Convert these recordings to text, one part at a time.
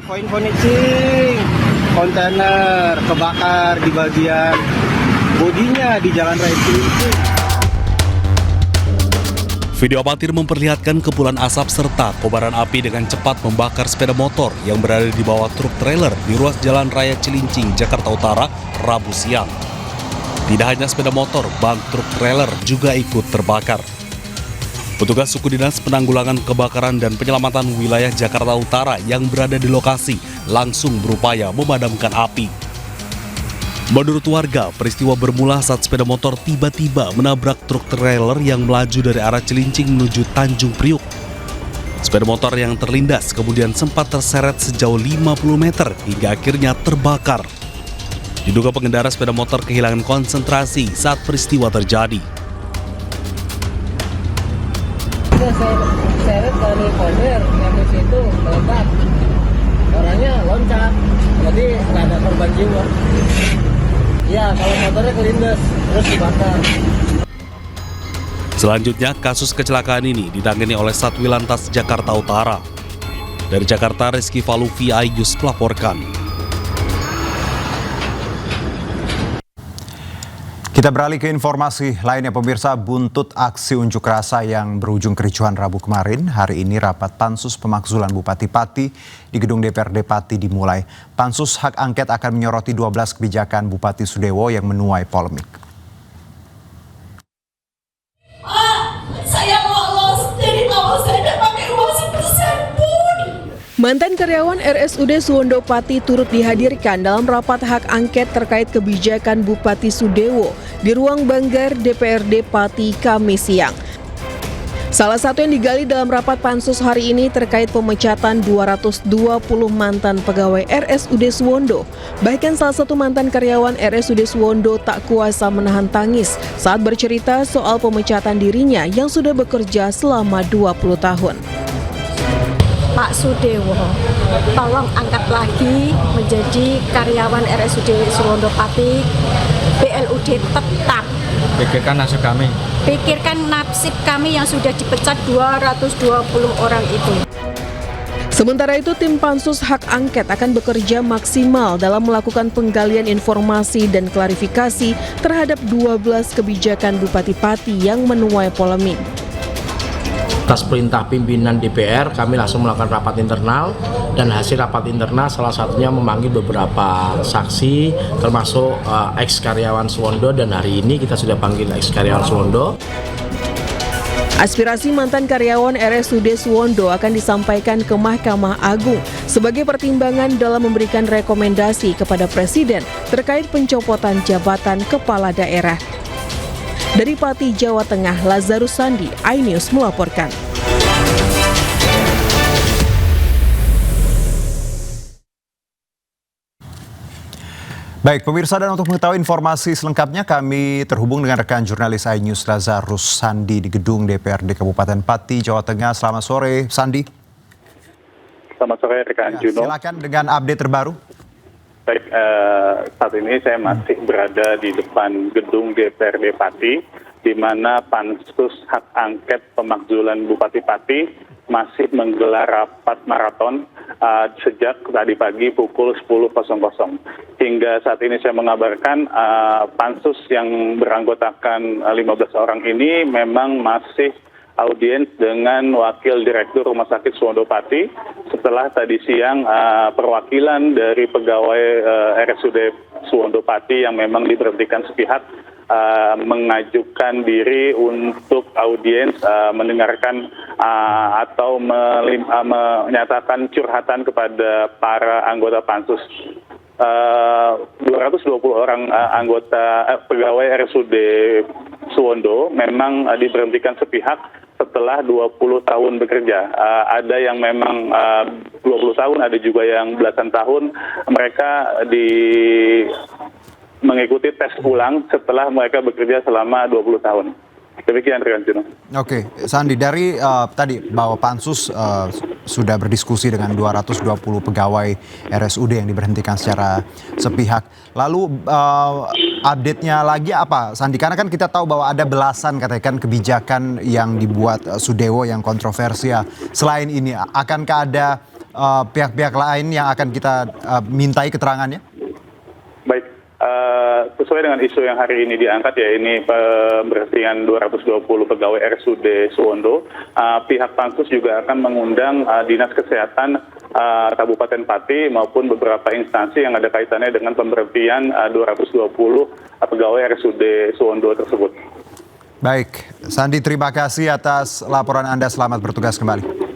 Poin finishing kontainer kebakar di bagian bodinya di Jalan Raya Cilincing. Video amatir memperlihatkan kepulan asap serta kobaran api dengan cepat membakar sepeda motor yang berada di bawah truk trailer di ruas Jalan Raya Cilincing, Jakarta Utara, Rabu siang. Tidak hanya sepeda motor, ban truk trailer juga ikut terbakar. Petugas Suku Dinas Penanggulangan Kebakaran dan Penyelamatan Wilayah Jakarta Utara yang berada di lokasi langsung berupaya memadamkan api. Menurut warga, peristiwa bermula saat sepeda motor tiba-tiba menabrak truk trailer yang melaju dari arah Cilincing menuju Tanjung Priuk. Sepeda motor yang terlindas kemudian sempat terseret sejauh 50 meter hingga akhirnya terbakar. Diduga pengendara sepeda motor kehilangan konsentrasi saat peristiwa terjadi. Seret dari kontainer yang di situ meledak, orangnya loncat, jadi nggak ada korban jiwa. Ya, kalau motornya kelindes, terus dibakar. Selanjutnya, kasus kecelakaan ini ditangani oleh Satwil Lantas Jakarta Utara. Dari Jakarta, Rizky Faluvi Ayus melaporkan. Kita beralih ke informasi lainnya, pemirsa. Buntut aksi unjuk rasa yang berujung kericuhan Rabu kemarin, hari ini rapat Pansus Pemakzulan Bupati Pati di gedung DPRD Pati dimulai. Pansus hak angket akan menyoroti 12 kebijakan Bupati Sudewo yang menuai polemik. Saya lolos dari awal saya dan pakai uang 1% pun. Mantan karyawan RSUD Suwondo Pati turut dihadirkan dalam rapat hak angket terkait kebijakan Bupati Sudewo di ruang Banggar DPRD Pati Kamis siang. Salah satu yang digali dalam rapat pansus hari ini terkait pemecatan 220 mantan pegawai RSUD Suwondo. Bahkan salah satu mantan karyawan RSUD Suwondo tak kuasa menahan tangis saat bercerita soal pemecatan dirinya yang sudah bekerja selama 20 tahun. Pak Sudewo, tolong angkat lagi menjadi karyawan RSUD Suwondo Pati, BLUD tetap. Pikirkan nasib kami. Pikirkan nasib kami yang sudah dipecat 220 orang itu. Sementara itu, tim Pansus Hak Angket akan bekerja maksimal dalam melakukan penggalian informasi dan klarifikasi terhadap 12 kebijakan Bupati Pati yang menuai polemik. Atas perintah pimpinan DPR, kami langsung melakukan rapat internal, dan hasil rapat internal salah satunya memanggil beberapa saksi, termasuk ex-karyawan Suwondo, dan hari ini kita sudah panggil ex-karyawan Suwondo. Aspirasi mantan karyawan RSUD Suwondo akan disampaikan ke Mahkamah Agung sebagai pertimbangan dalam memberikan rekomendasi kepada Presiden terkait pencopotan jabatan kepala daerah. Dari Pati, Jawa Tengah, Lazarus Sandi, iNews melaporkan. Baik pemirsa, dan untuk mengetahui informasi selengkapnya kami terhubung dengan rekan jurnalis iNews Lazarus Sandi di gedung DPRD Kabupaten Pati, Jawa Tengah. Selamat sore, Sandi. Selamat sore rekan Juno. Silakan dengan update terbaru. Baik, saat ini saya masih berada di depan gedung DPRD Pati, di mana Pansus Hak Angket Pemakzulan Bupati Pati masih menggelar rapat maraton sejak tadi pagi pukul 10.00. Hingga saat ini saya mengabarkan Pansus yang beranggotakan 15 orang ini memang masih audiens dengan Wakil Direktur Rumah Sakit Suwondo Pati setelah tadi siang perwakilan dari pegawai RSUD Suwondo Pati yang memang diberhentikan sepihak mengajukan diri untuk audiens mendengarkan atau menyatakan curhatan kepada para anggota Pansus. 220 orang anggota pegawai RSUD Suwondo memang diberhentikan sepihak setelah 20 tahun bekerja. Ada yang memang 20 tahun, ada juga yang belasan tahun. Mereka mengikuti tes ulang setelah mereka bekerja selama 20 tahun. Demikian rekan Juno. Oke, Sandi, dari tadi bahwa Pansus sudah berdiskusi dengan 220 pegawai RSUD yang diberhentikan secara sepihak. Lalu update-nya lagi apa, Sandi? Karena kan kita tahu bahwa ada belasan katakan kebijakan yang dibuat Sudewo yang kontroversial. Selain ini, akankah ada pihak-pihak lain yang akan kita mintai keterangannya? Baik, sesuai dengan isu yang hari ini diangkat ya, ini pemberhentian 220 pegawai RSUD Suwondo, pihak Pansus juga akan mengundang Dinas Kesehatan Kabupaten Pati maupun beberapa instansi yang ada kaitannya dengan pemberhentian 220 pegawai RSUD Suwondo tersebut. Baik, Sandi, terima kasih atas laporan Anda. Selamat bertugas kembali.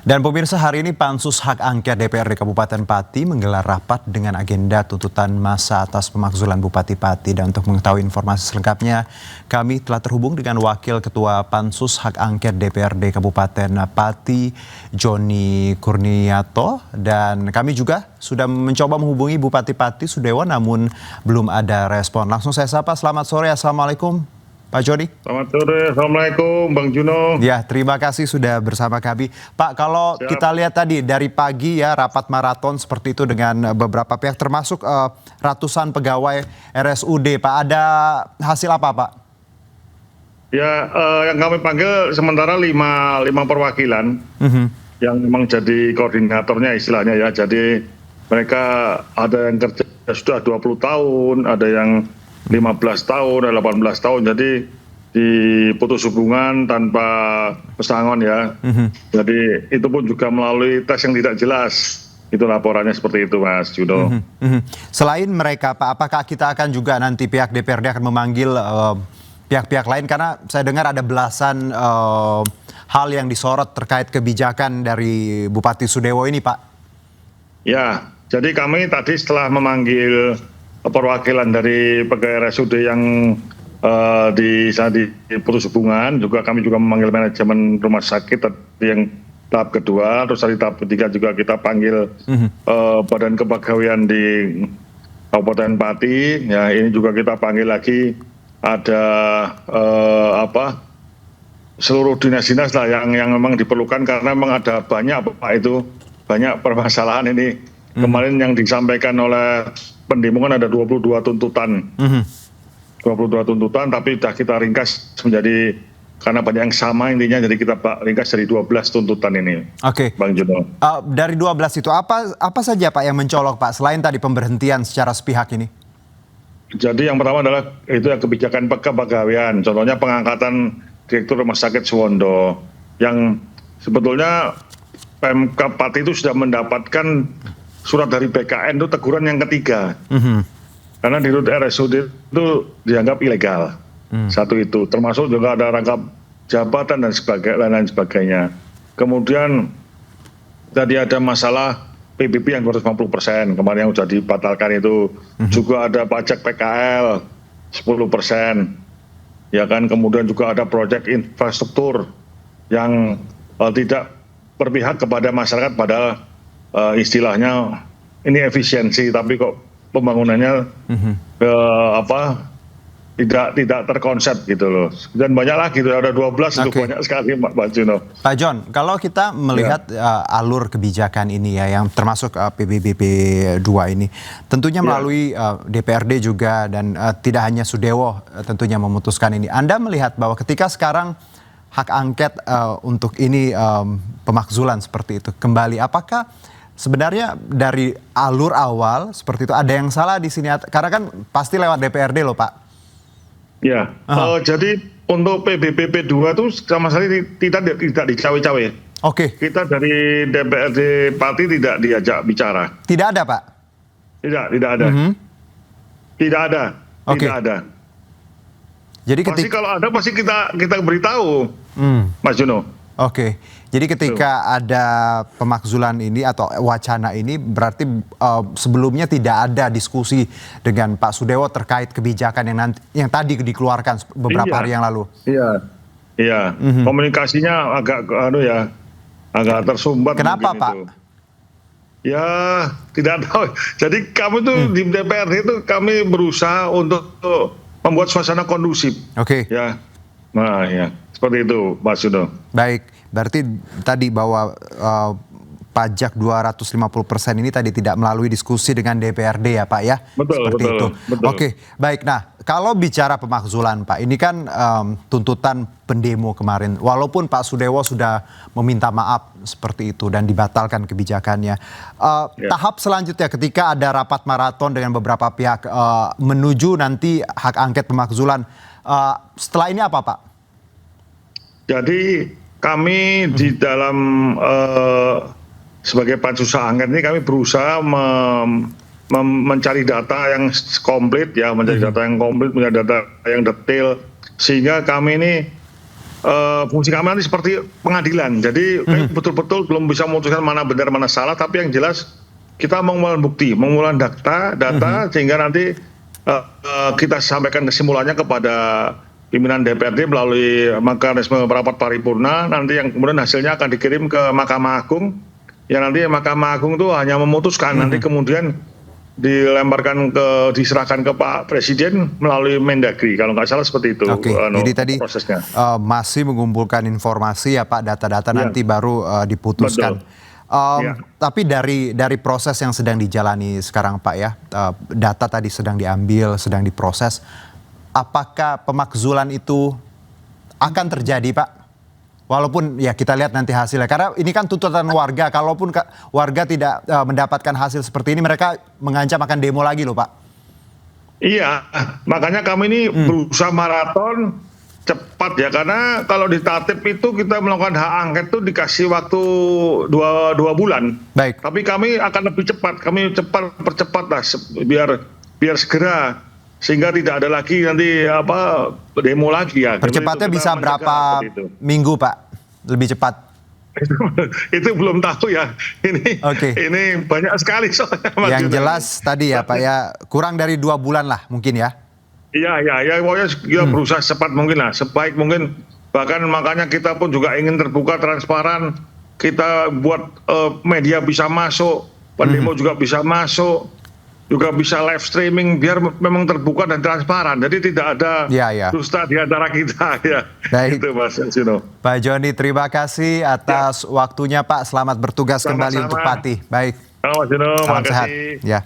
Dan pemirsa, hari ini Pansus Hak Angket DPRD Kabupaten Pati menggelar rapat dengan agenda tuntutan masa atas pemakzulan Bupati Pati. Dan untuk mengetahui informasi selengkapnya, kami telah terhubung dengan Wakil Ketua Pansus Hak Angket DPRD Kabupaten Pati, Joni Kurniato. Dan kami juga sudah mencoba menghubungi Bupati Pati Sudewo, namun belum ada respon. Langsung saya sapa, selamat sore, Assalamualaikum Pak Joni. Selamat sore, Assalamualaikum Bang Juno. Ya, terima kasih sudah bersama kami. Pak, kalau kita lihat tadi dari pagi ya rapat maraton seperti itu dengan beberapa pihak termasuk ratusan pegawai RSUD. Pak, ada hasil apa Pak? Ya, yang kami panggil sementara lima perwakilan yang memang jadi koordinatornya istilahnya ya. Jadi mereka ada yang kerja sudah 20 tahun, ada yang 15 tahun, 18 tahun, jadi diputus hubungan tanpa pesangon ya. Jadi itu pun juga melalui tes yang tidak jelas. Itu laporannya seperti itu Mas Juno. Selain mereka Pak, apakah kita akan juga nanti pihak DPRD akan memanggil pihak-pihak lain? Karena saya dengar ada belasan hal yang disorot terkait kebijakan dari Bupati Sudewo ini Pak. Ya, jadi kami tadi setelah memanggil perwakilan dari pegawai RSUD yang diputus hubungan, juga kami juga memanggil manajemen rumah sakit tadi yang tahap kedua, terus dari tahap ketiga juga kita panggil badan kepegawaian di Kabupaten Pati. Ya, ini juga kita panggil lagi ada seluruh dinas-dinas lah yang memang diperlukan karena memang ada banyak banyak permasalahan ini. Kemarin yang disampaikan oleh pendemongan ada 22 tuntutan. 22 tuntutan, tapi sudah kita ringkas menjadi, karena banyak yang sama intinya, jadi kita ringkas dari 12 tuntutan ini. Oke. Bang Juno. Dari 12 itu apa saja Pak yang mencolok Pak, selain tadi pemberhentian secara sepihak ini? Jadi yang pertama adalah itu yang kebijakan kepegawaian. Contohnya pengangkatan Direktur Rumah Sakit Suwondo, yang sebetulnya Pemkab Pati itu sudah mendapatkan surat dari BKN itu teguran yang ketiga. Karena di RSUD itu dianggap ilegal. Satu itu, termasuk juga ada rangkap jabatan dan lain sebagainya. Kemudian tadi ada masalah PBB yang 250%, kemarin yang sudah dibatalkan itu. Juga ada pajak PKL 10%. Ya kan, kemudian juga ada proyek infrastruktur yang tidak berpihak kepada masyarakat, padahal istilahnya ini efisiensi, tapi kok pembangunannya tidak terkonsep gitu loh. Dan banyak lagi, ada 12 itu banyak sekali Pak Juno. Pak John, kalau kita melihat alur kebijakan ini ya, yang termasuk PBBP 2 ini, tentunya melalui DPRD juga dan tidak hanya Sudewo tentunya memutuskan ini. Anda melihat bahwa ketika sekarang hak angket untuk ini pemakzulan seperti itu kembali, apakah sebenarnya dari alur awal seperti itu ada yang salah di sini? Karena kan pasti lewat DPRD loh Pak. Ya, jadi untuk PBBP 2 itu sama sekali tidak dicawe-cawe. Oke. Kita dari DPRD Pati tidak diajak bicara. Tidak ada Pak? Tidak ada. Tidak ada. Tidak ada. Jadi pasti kalau ada pasti kita beritahu, Mas Juno. Oke, jadi ketika ada pemakzulan ini atau wacana ini berarti sebelumnya tidak ada diskusi dengan Pak Sudewo terkait kebijakan yang tadi dikeluarkan beberapa hari yang lalu. Iya. Komunikasinya agak agak tersumbat. Kenapa Pak? Itu. Ya tidak tahu. Jadi kami tuh di DPRD itu kami berusaha untuk membuat suasana kondusif. Oke. Ya, nah ya. Seperti itu, Mas Juno. Baik, berarti tadi bahwa pajak 250% ini tadi tidak melalui diskusi dengan DPRD ya Pak ya? Betul, seperti betul, itu. betul. Oke, baik. Nah, kalau bicara pemakzulan Pak, ini kan tuntutan pendemo kemarin. Walaupun Pak Sudewo sudah meminta maaf seperti itu dan dibatalkan kebijakannya. Tahap selanjutnya ketika ada rapat maraton dengan beberapa pihak menuju nanti hak angket pemakzulan. Setelah ini apa Pak? Jadi kami di dalam sebagai pansus hak angket ini kami berusaha mencari data yang komplit ya, mencari data yang komplit, mencari data yang detail, sehingga kami ini fungsi kami nanti seperti pengadilan. Jadi betul-betul belum bisa memutuskan mana benar mana salah, tapi yang jelas kita mengumpulkan bukti, mengumpulkan data sehingga nanti kita sampaikan kesimpulannya kepada pimpinan DPRD melalui mekanisme rapat paripurna, nanti yang kemudian hasilnya akan dikirim ke Mahkamah Agung, yang nanti Mahkamah Agung itu hanya memutuskan, nanti kemudian diserahkan ke Pak Presiden melalui Mendagri, kalau nggak salah seperti itu. Oke, jadi tadi prosesnya. Masih mengumpulkan informasi ya Pak, data-data nanti baru diputuskan. Tapi dari proses yang sedang dijalani sekarang Pak ya, data tadi sedang diambil, sedang diproses. Apakah pemakzulan itu akan terjadi Pak? Walaupun ya kita lihat nanti hasilnya. Karena ini kan tuntutan warga, kalaupun warga tidak mendapatkan hasil seperti ini, mereka mengancam akan demo lagi loh Pak. Iya, makanya kami ini berusaha maraton cepat ya. Karena kalau di Tatip itu kita melakukan hak angket itu dikasih waktu dua bulan. Baik. Tapi kami akan lebih cepat, percepat lah biar segera. Sehingga tidak ada lagi nanti demo lagi ya. Percepatnya bisa berapa minggu Pak? Lebih cepat? Itu belum tahu ya. Ini banyak sekali soalnya. Yang jelas tadi ya Pak ya, kurang dari 2 bulan lah mungkin ya. Iya, pokoknya kita berusaha secepat mungkin lah, sebaik mungkin. Bahkan makanya kita pun juga ingin terbuka, transparan. Kita buat media bisa masuk, pendemo juga bisa masuk, juga bisa live streaming, biar memang terbuka dan transparan. Jadi tidak ada dusta di antara kita ya. Baik. Itu Mas Sino. Pak Joni, terima kasih atas waktunya Pak. Selamat bertugas kembali untuk Pati. Baik. Mas Sino, terima kasih. Ya.